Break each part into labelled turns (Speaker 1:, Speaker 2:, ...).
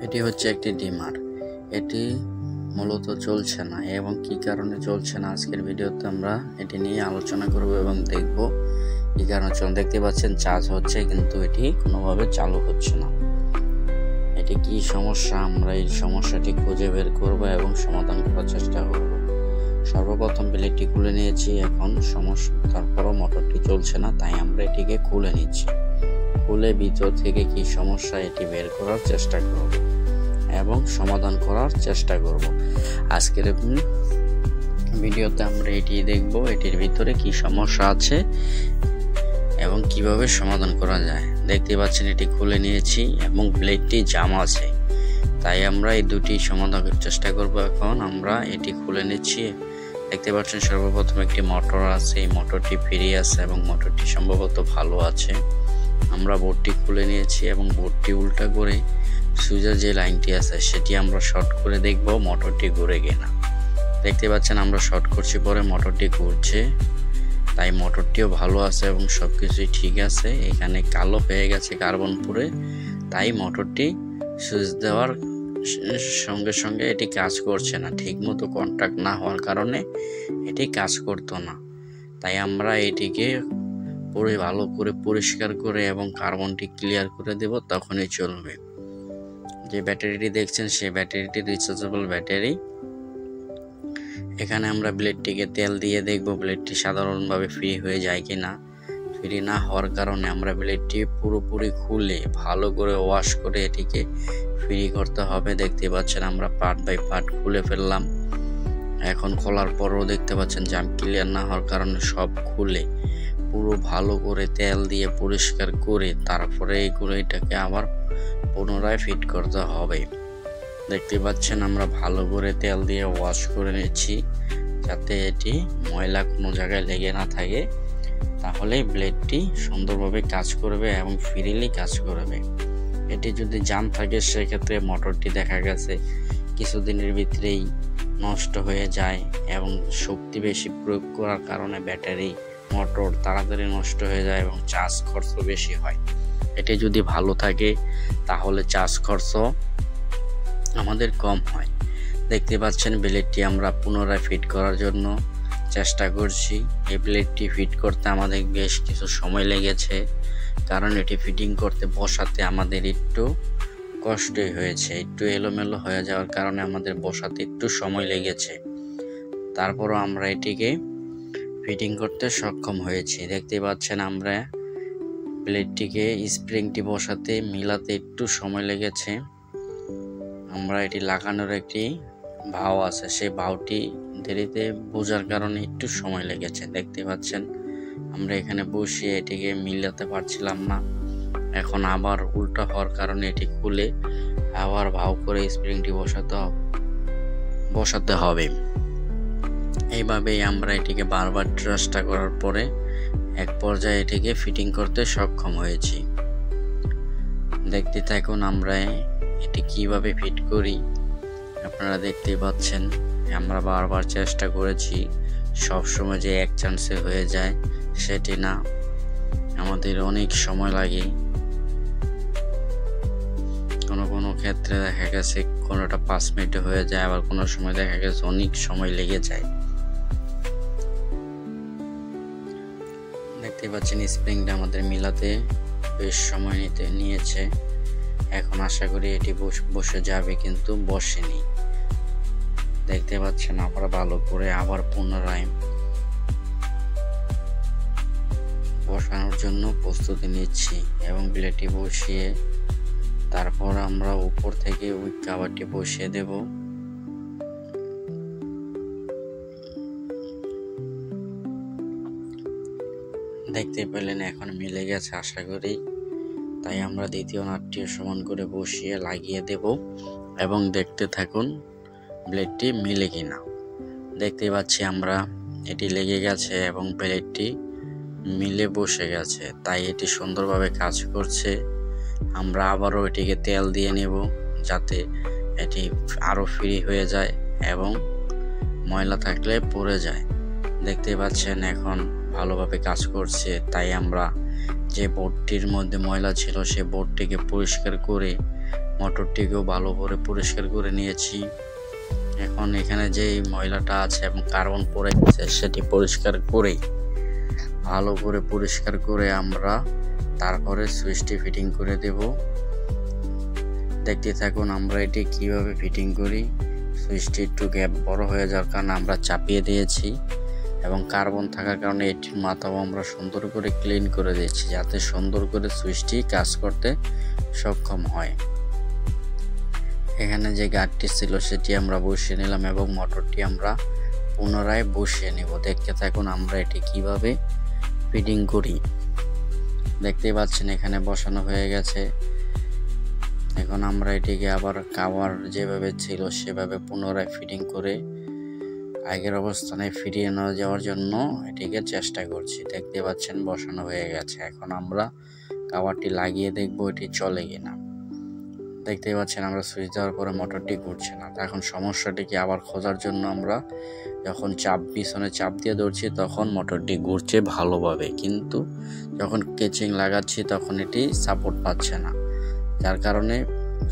Speaker 1: এটি হচ্ছে একটি ডিমার। এটি মূলত চলছে না এবং কি কারণে চলছে না আজকের ভিডিওতে আমরা এটি নিয়ে আলোচনা করব এবং দেখব কি কারণে দেখতে পাচ্ছেন চার্জ হচ্ছে কিন্তু এটি কোনোভাবে চালু হচ্ছে না। এটি কি সমস্যা, আমরা এই সমস্যাটি খুঁজে বের করব এবং সমাধান করার চেষ্টা করব। সর্বপ্রথম প্লেটটি খুলে নিয়েছি, এখন সমস্যা তারপরও মোটরটি চলছে না, তাই আমরা এটিকে খুলে নিচ্ছি। খুলে ভিতর থেকে কি সমস্যা এটি বের করার চেষ্টা করব এবং সমাধান করার চেষ্টা করব। আজকের ভিডিওতে আমরা এটি দেখব, এটির ভিতরে কি সমস্যা আছে এবং কিভাবে সমাধান করা যায়। দেখতে পাচ্ছেন এটি খুলে নিয়েছি এবং ব্লেডটি জাম আছে, তাই আমরা এই দুটি সমাধানের চেষ্টা করব। এখন আমরা এটি খুলে নিচ্ছি। দেখতে পাচ্ছেন সর্বপ্রথম একটি মোটর আছে, এই মোটরটি ফ্রি আছে এবং মোটরটি সম্ভবত ভালো আছে। আমরা বোর্ডটি খুলে নিয়েছি এবং বোর্ডটি উল্টা করে সুইচের যে লাইনটি আছে সেটি আমরা শর্ট করে দেখব মোটরটি ঘুরে কিনা। দেখতে পাচ্ছেন আমরা শর্ট করছি, পরে মোটরটি ঘুরছে, তাই মোটরটিও ভালো আছে এবং সব কিছুই ঠিক আছে। এখানে কালো হয়ে গেছে কার্বন পুড়ে, তাই মোটরটি সুইচ দেওয়ার সঙ্গে সঙ্গে এটি কাজ করছে না, ঠিকমতো কন্ট্যাক্ট না হওয়ার কারণে এটি কাজ করতো না। তাই আমরা এটিকে পুরো ভালো করে পরিষ্কার করে এবং কার্বনটি ক্লিয়ার করে দেব, তখনই চলবে। যে ব্যাটারিটি দেখছেন সেই ব্যাটারিটি রিচার্জেবল ব্যাটারি। এখানে আমরা ব্লেডটিকে তেল দিয়ে দেখব ব্লেডটি সাধারণভাবে ফ্রি হয়ে যায় কিনা। ফ্রি না হওয়ার কারণে আমরা ব্লেডটি পুরোপুরি খুলে ভালো করে ওয়াশ করে এটিকে ফ্রি করতে হবে। দেখতে পাচ্ছেন আমরা পার্ট বাই পার্ট খুলে ফেললাম। এখন খোলার পরও দেখতে পাচ্ছেন জাম ক্লিয়ার না হওয়ার কারণে সব খুলে পুরো ভালো করে তেল দিয়ে পরিষ্কার করে তারপরে এটাকে আবার পুনরায় ফিট করতে হবে। দেখতে পাচ্ছেন আমরা ভালো করে তেল দিয়ে ওয়াশ করে নিচ্ছি, যাতে এটি ময়লা কোনো জায়গায় লেগে না থাকে, তাহলে ব্লেডটি সুন্দরভাবে কাজ করবে এবং ফ্রিলি কাজ করবে। এটি যদি জাম থাকে সেক্ষেত্রে মোটরটি দেখা গেছে কিছুদিনের ভিতরেই নষ্ট হয়ে যায় এবং শক্তি বেশি প্রয়োগ করার কারণে ব্যাটারি মোটর তাড়াতাড়ি নষ্ট হয়ে যায় এবং চার্জ খরচ বেশি হয়। এটি যদি ভালো থাকে তাহলে চার্জ খরচ আমাদের কম হয়। দেখতে পাচ্ছেন ব্লেডটি আমরা পুনরায় ফিট করার জন্য চেষ্টা করছি। এই ব্লেডটি ফিট করতে আমাদের বেশ কিছু সময় লেগেছে, কারণ এটি ফিটিং করতে বসাতে আমাদের একটু কষ্টই হয়েছে, একটু এলোমেলো হয়ে যাওয়ার কারণে আমাদের বসাতে একটু সময় লেগেছে। তারপরও আমরা এটিকে ফিটিং করতে সক্ষম হয়েছি। দেখতে পাচ্ছেন আমরা ব্লেডটিকে স্প্রিংটি বসাতে মিলাতে একটু সময় লেগেছে। আমরা এটি লাগানোর একটি ভাও আছে, সেই ভাওটি দেরিতে বোঝার কারণে একটু সময় লেগেছে। দেখতে পাচ্ছেন আমরা এখানে বসিয়ে এটিকে মিলাতে পারছিলাম না, এখন আবার উল্টা হওয়ার কারণে এটি খুলে আবার ভাও করে স্প্রিংটি বসাতে হবে। এইভাবেই আমরা এটিকে বারবার চেষ্টা করার পরে এক পর্যায়ে এটিকে ফিটিং করতে সক্ষম হয়েছি। দেখতে থাকুন আমরা এটি কিভাবে ফিট করি। আপনারা দেখতেই পাচ্ছেন আমরা বারবার চেষ্টা করেছি, সবসময় যে এক চান্সে হয়ে যায় সেটি না, আমাদের অনেক সময় লাগে। কোনো ক্ষেত্রে দেখা গেছে কোনোটা 5 মিনিটে হয়ে যায়, আবার কোনো সময় দেখা গেছে অনেক সময় লেগে যায়। দেখতে পাচ্ছেন স্প্রিংটা আমাদের মিলাতে বেশ সময় নিয়েছে। এখন আশা করি এটি বসে যাবে, কিন্তু বসেনি। দেখতে পাচ্ছেন আমরা ভালো করে আবার পুনরায় বসানোর জন্য প্রস্তুতি নিচ্ছি এবং ব্লেডটি বসিয়ে তারপর আমরা উপর থেকে ওই কভারটি বসিয়ে দেব। দেখতে পেলেন এখন মিলে গেছে আশা করি, তাই আমরা দ্বিতীয় নাটটিও সমান করে বসিয়ে লাগিয়ে দেব এবং দেখতে থাকুন ব্লেডটি মিলে কিনা। দেখতে পাচ্ছি আমরা এটি লেগে গেছে এবং ব্লেডটি মিলে বসে গেছে, তাই এটি সুন্দরভাবে কাজ করছে। আমরা আবারও এটিকে তেল দিয়ে নেব যাতে এটি আরও ফ্রি হয়ে যায় এবং ময়লা থাকলে পড়ে যায়। দেখতে পাচ্ছেন এখন ভালোভাবে কাজ করছে, তাই আমরা যে বোর্ডটির মধ্যে ময়লা ছিল সে বোর্ডটিকে পরিষ্কার করে মোটরটিকেও ভালো করে পরিষ্কার করে নিয়েছি। এখন এখানে যে ময়লাটা আছে এবং কার্বন পড়ে গেছে সেটি পরিষ্কার করে ভালো করে পরিষ্কার করে আমরা তারপরে সুইচটি ফিটিং করে দেব। দেখতে থাকুন আমরা এটি কিভাবে ফিটিং করি। সুইচটি একটু গ্যাপ বড় হয়ে যাওয়ার কারণে আমরা চাপিয়ে দিয়েছি এবং কার্বন থাকার কারণে এটির মাথাও আমরা সুন্দর করে ক্লিন করে দিয়েছি যাতে সুন্দর করে সুইচটি কাজ করতে সক্ষম হয়। এখানে যে গার্ডটি ছিল সেটি আমরা বসিয়ে নিলাম এবং মোটরটি আমরা পুনরায় বসিয়ে নেব। দেখতে থাকুন আমরা এটি কিভাবে ফিটিং করি। দেখতেই পাচ্ছেন এখানে বসানো হয়ে গেছে। এখন আমরা এটিকে আবার কাভার যেভাবে ছিল সেভাবে পুনরায় ফিটিং করে আগের অবস্থানে ফিরিয়ে নিয়ে যাওয়ার জন্য এটিকে চেষ্টা করছি। দেখতে পাচ্ছেন বসানো হয়ে গেছে। এখন আমরা কাভারটি লাগিয়ে দেখব এটি চলে কিনা। দেখতেই পাচ্ছেন আমরা সুইচ দেওয়ার পরে মোটরটি ঘুরছে না। এখন সমস্যাটিকে আবার খোঁজার জন্য আমরা যখন পিছনে চাপ দিয়ে ধরছি তখন মোটরটি ঘুরছে ভালোভাবে, কিন্তু যখন কেচিং লাগাচ্ছি তখন এটি সাপোর্ট পাচ্ছে না, যার কারণে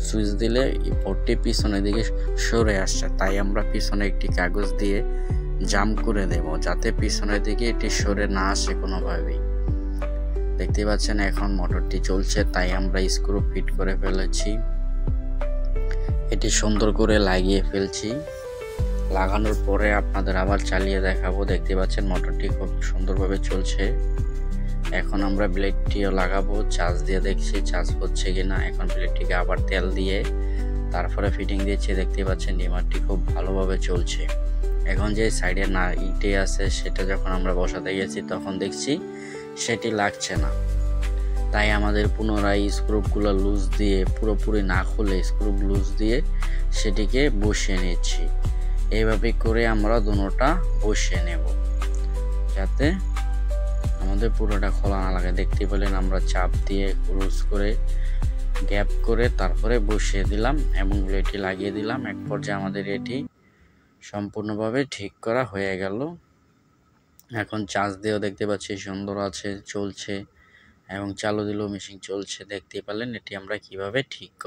Speaker 1: সুইচ দিলে বোর্ডটি পিছনের দিকে সরে আসছে। তাই আমরা পিছনে একটি কাগজ দিয়ে জাম করে দেব যাতে পিছনের দিকে এটি সরে না আসে কোনোভাবেই। দেখতে পাচ্ছেন এখন মোটরটি চলছে, তাই আমরা স্ক্রু ফিট করে ফেলেছি। এটি সুন্দর করে লাগিয়ে ফেলছি। লাগানোর পরে আপনাদের আবার চালিয়ে দেখাবো। দেখতে পাচ্ছেন মোটরটি খুব সুন্দরভাবে চলছে। এখন আমরা ব্লেডটিও লাগাবো, চার্জ দিয়ে দেখছি চার্জ হচ্ছে কিনা। এখন ব্লেডটিকে আবার তেল দিয়ে তারপরে ফিটিং দিয়েছি। দেখতে পাচ্ছেন ডিমারটি খুব ভালোভাবে চলছে। এখন যে সাইডে না ইটে আছে সেটা যখন আমরা বসাতে গেছি তখন দেখছি সেটি লাগছে না, তাই আমাদের পুনরায় স্ক্রুগুলো লুজ দিয়ে পুরোপুরি না খুলে স্ক্রু লুজ দিয়ে সেটিকে বসিয়ে নিচ্ছি। এইভাবে করে আমরা দুটোটা বসিয়ে নেব যাতে আমাদের পুরোটা খোলা না লাগে। দেখতে পেলেন আমরা চাপ দিয়ে লুজ করে গ্যাপ করে তারপরে বসিয়ে দিলাম এবং ব্লেডটি লাগিয়ে দিলাম। এক পর্যায়ে আমাদের এটি সম্পূর্ণভাবে ঠিক করা হয়ে গেল। এখন চার্জ দিয়েও দেখতে পাচ্ছি সুন্দর আছে, চলছে এবং চালু দিলেও মেশিন চলছে। দেখতে পেলেন এটি আমরা কিভাবে ঠিক করব।